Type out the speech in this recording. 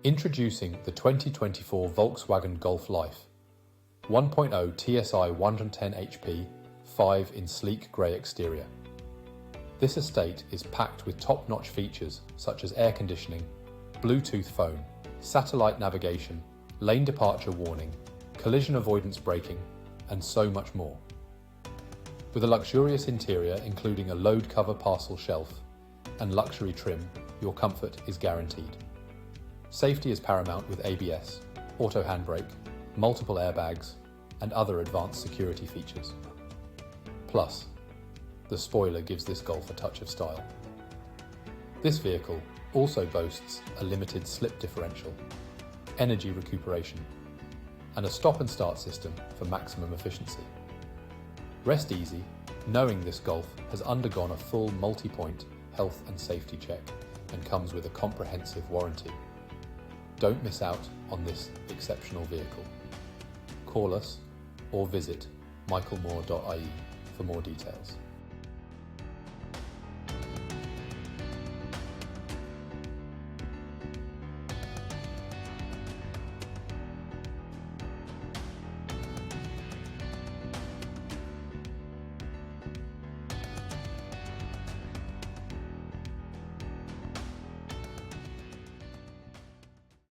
Introducing the 2024 Volkswagen Golf Life. 1.0 TSI 110HP, 5 in sleek grey exterior. This estate is packed with top-notch features such as air conditioning, Bluetooth phone, satellite navigation, lane departure warning, collision avoidance braking, and so much more. With a luxurious interior including a load cover parcel shelf and luxury trim, your comfort is guaranteed. Safety is paramount with ABS, auto handbrake, multiple airbags, and other advanced security features. Plus, the spoiler gives this Golf a touch of style. This vehicle also boasts a limited slip differential, energy recuperation, and a stop and start system for maximum efficiency. Rest easy, knowing this Golf has undergone a full multi-point health and safety check and comes with a comprehensive warranty. Don't miss out on this exceptional vehicle. Call us or visit michaelmoore.ie for more details.